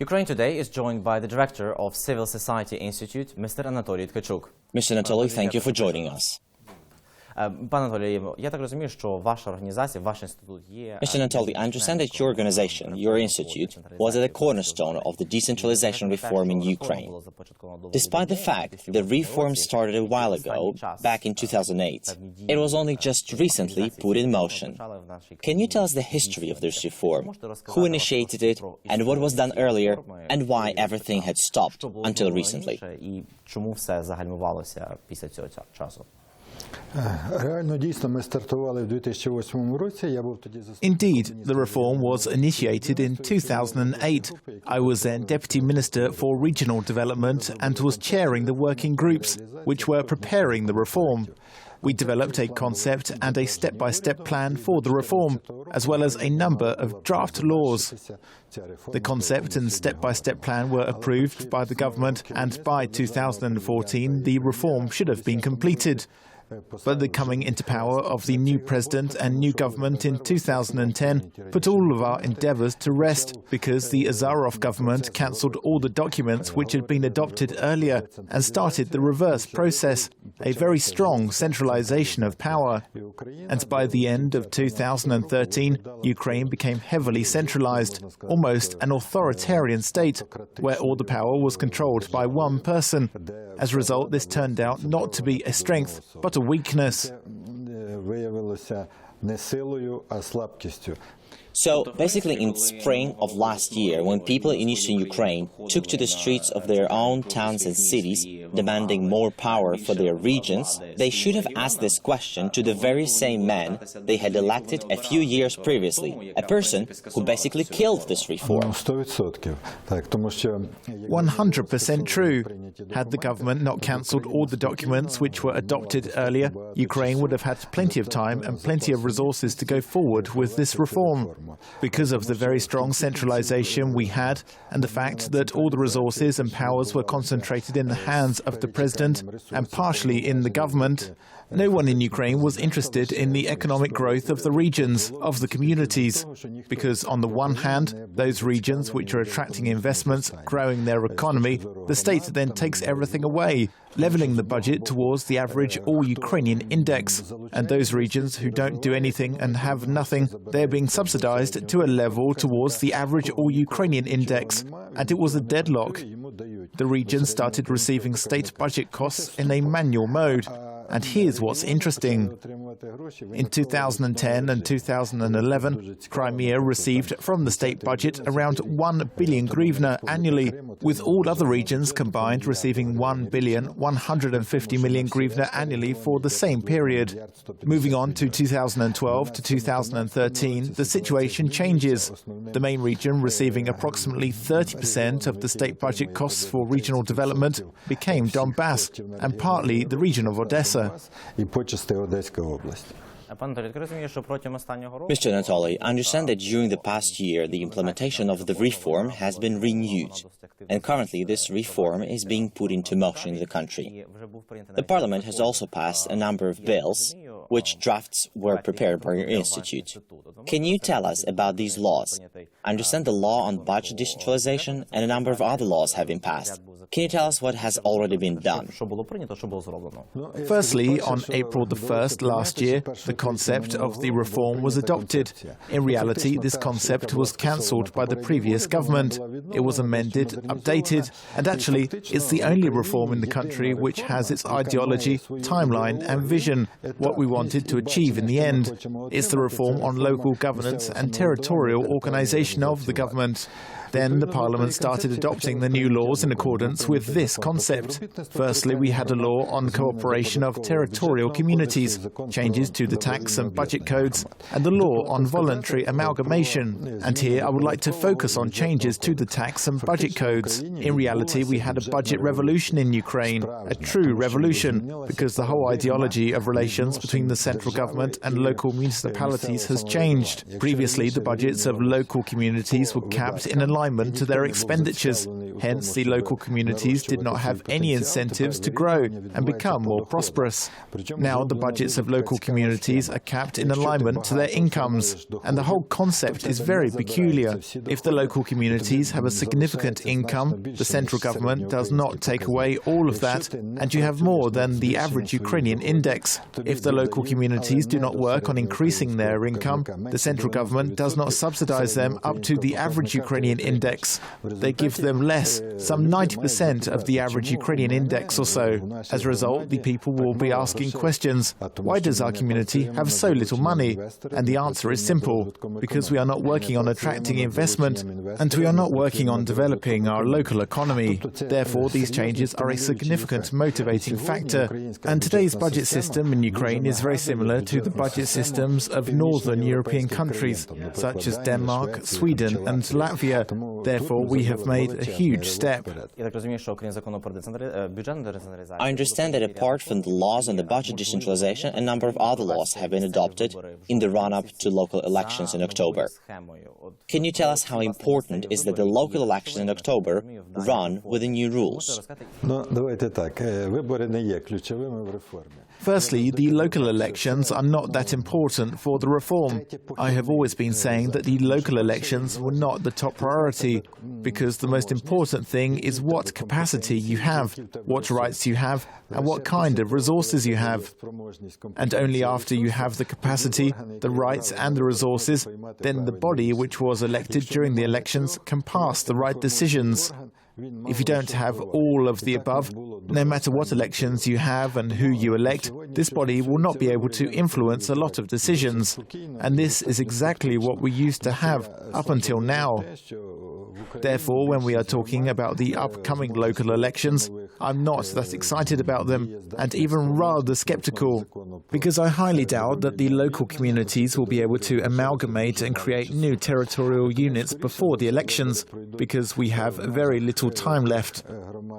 Ukraine today is joined by the director of Civil Society Institute, Mr. Anatoliy Tkachuk. Mr. Anatoly, thank you for joining us. Пане Анатолію, я так розумію, що ваша організація, ваш інститут є... Mr. Anatoly, I understand that your organization, your institute, was at the cornerstone of the decentralization reform in Ukraine. Despite the fact the reform started a while ago, back in 2008, it was only just recently put in motion. Can you tell us the history of this reform? Who initiated it, and what was done earlier, and why everything had stopped until recently? І чому все загальмувалося після цього часу? Indeed, the reform was initiated in 2008. I was then Deputy Minister for Regional Development and was chairing the working groups which were preparing the reform. We developed a concept and a step-by-step plan for the reform, as well as a number of draft laws. The concept and step-by-step plan were approved by the government, and by 2014 the reform should have been completed. But the coming into power of the new president and new government in 2010 put all of our endeavours to rest because the Azarov government cancelled all the documents which had been adopted earlier and started the reverse process, a very strong centralisation of power. And by the end of 2013, Ukraine became heavily centralised, almost an authoritarian state, where all the power was controlled by one person. As a result, this turned out not to be a strength, but a weakness. So, basically in spring of last year, when people in eastern Ukraine took to the streets of their own towns and cities, demanding more power for their regions, they should have asked this question to the very same man they had elected a few years previously, a person who basically killed this reform. 100% true. Had the government not cancelled all the documents which were adopted earlier, Ukraine would have had plenty of time and plenty of resources to go forward with this reform. Because of the very strong centralisation we had and the fact that all the resources and powers were concentrated in the hands of the president and partially in the government, no one in Ukraine was interested in the economic growth of the regions, of the communities. Because on the one hand, those regions which are attracting investments, growing their economy, the state then takes everything away, levelling the budget towards the average all-Ukrainian index. And those regions who don't do anything and have nothing, they're being subsidized to a level towards the average all-Ukrainian index. And it was a deadlock. The regions started receiving state budget costs in a manual mode. And here's what's interesting. In 2010 and 2011, Crimea received from the state budget around 1 billion hryvnia annually, with all other regions combined receiving 1,150 million hryvnia annually for the same period. Moving on to 2012 to 2013, the situation changes. The main region, receiving approximately 30% of the state budget costs for regional development, became Donbass, and partly the region of Odessa. Mr. Anatoly, I understand that during the past year the implementation of the reform has been renewed, and currently this reform is being put into motion in the country. The Parliament has also passed a number of bills, which drafts were prepared by your institute. Can you tell us about these laws? I understand the law on budget decentralization and a number of other laws have been passed. Can you tell us what has already been done? Firstly, on April the 1st last year, the concept of the reform was adopted. In reality, this concept was cancelled by the previous government. It was amended, updated, and actually, it's the only reform in the country which has its ideology, timeline and vision, what we wanted to achieve in the end. It's the reform on local governance and territorial organisation of the government. Then the Parliament started adopting the new laws in accordance with this concept. Firstly, we had a law on cooperation of territorial communities, changes to the tax and budget codes, and the law on voluntary amalgamation. And here I would like to focus on changes to the tax and budget codes. In reality, we had a budget revolution in Ukraine, a true revolution, because the whole ideology of relations between the central government and local municipalities has changed. Previously, the budgets of local communities were capped in alignment to their expenditures. Hence, the local communities did not have any incentives to grow and become more prosperous. Now, the budgets of local communities are capped in alignment to their incomes, and the whole concept is very peculiar. If the local communities have a significant income, the central government does not take away all of that, and you have more than the average Ukrainian index. If the local communities do not work on increasing their income, the central government does not subsidize them up to the average Ukrainian index. They give them less, some 90% of the average Ukrainian index or so. As a result, the people will be asking questions. Why does our community have so little money? And the answer is simple: because we are not working on attracting investment, and we are not working on developing our local economy. Therefore, these changes are a significant motivating factor. And today's budget system in Ukraine is very similar to the budget systems of northern European countries, such as Denmark, Sweden and Latvia. Therefore, we have made a huge step. I understand that apart from the laws on the budget decentralization, a number of other laws have been adopted in the run-up to local elections in October. Can you tell us how important is that the local elections in October run with the new rules? Firstly, the local elections are not that important for the reform. I have always been saying that the local elections were not the top priority, because the most important thing is what capacity you have, what rights you have, and what kind of resources you have. And only after you have the capacity, the rights and the resources, then the body which was elected during the elections can pass the right decisions. If you don't have all of the above, no matter what elections you have and who you elect, this body will not be able to influence a lot of decisions. And this is exactly what we used to have up until now. Therefore, when we are talking about the upcoming local elections, I'm not that excited about them, and even rather skeptical, because I highly doubt that the local communities will be able to amalgamate and create new territorial units before the elections, because we have very little time left.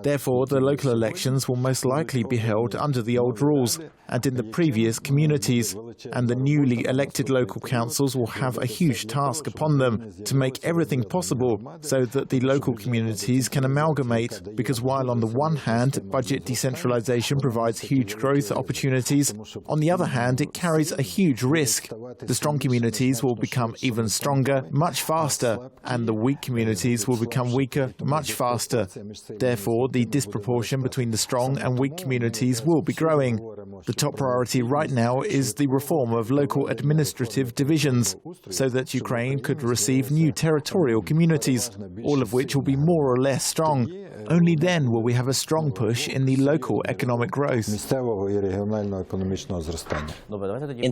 Therefore, the local elections will most likely be held under the old rules and in the previous communities, and the newly elected local councils will have a huge task upon them to make everything possible so that the local communities can amalgamate, because while on the one hand budget decentralization provides huge growth opportunities, on the other hand it carries a huge risk. The strong communities will become even stronger much faster, and the weak communities will become weaker much faster. Therefore, the disproportion between the strong and weak communities will be growing. The top priority right now is the reform of local administrative divisions, so that Ukraine could receive new territorial communities, all of which will be more or less strong. Only then will we have a strong push in the local economic growth. In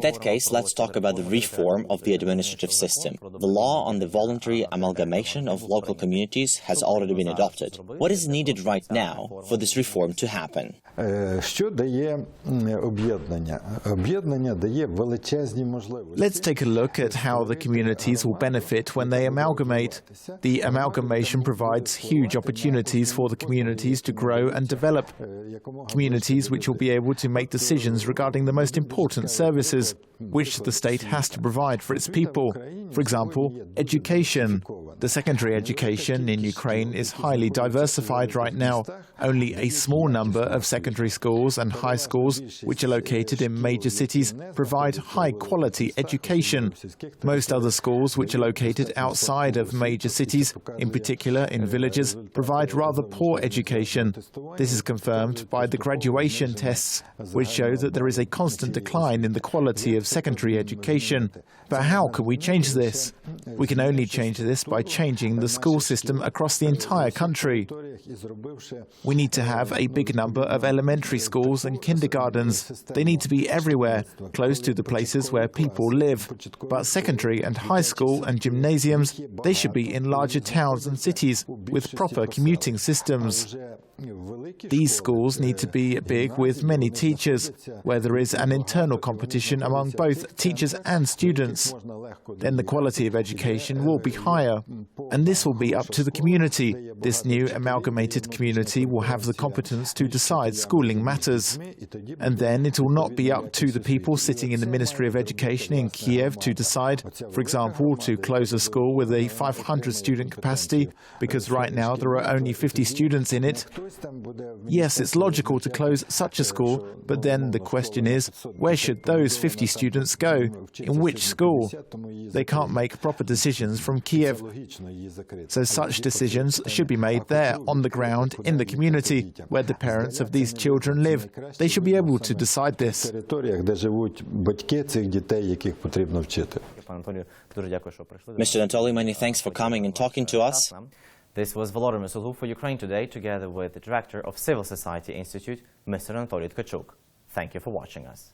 that case, let's talk about the reform of the administrative system. The law on the voluntary amalgamation of local communities has already been adopted. What is needed right now for this reform to happen? Let's take a look at how the communities will benefit when they amalgamate. The amalgamation provides huge opportunities for the communities to grow and develop. Communities which will be able to make decisions regarding the most important services which the state has to provide for its people. For example, education. The secondary education in Ukraine is highly diversified right now. Only a small number of secondary schools and high schools, which are located in major cities, provide high-quality education. Most other schools, which are located outside of major cities, in particular in villages, provide rather poor education. This is confirmed by the graduation tests, which show that there is a constant decline in the quality of secondary education. But how can we change this? We can only change this by changing the school system across the entire country. We need to have a big number of elementary schools and kindergartens. They need to be everywhere, close to the places where people live. But secondary and high school and gymnasiums, they should be in larger towns and cities with proper commuting systems. These schools need to be big with many teachers, where there is an internal competition among both teachers and students. Then the quality of education will be higher. And this will be up to the community. This new amalgamated community will have the competence to decide schooling matters. And then it will not be up to the people sitting in the Ministry of Education in Kiev to decide, for example, to close a school with a 500 student capacity, because right now there are only 50 students in it. Yes, it's logical to close such a school, but then the question is, where should those 50 students go? In which school? They can't make proper decisions from Kiev. So such decisions should be made there, on the ground, in the community, where the parents of these children live. They should be able to decide this. Mr. Anatoliy, many thanks for coming and talking to us. This was Volodymyr Solhu for Ukraine Today, together with the Director of Civil Society Institute, Mr. Anatoliy Tkachuk. Thank you for watching us.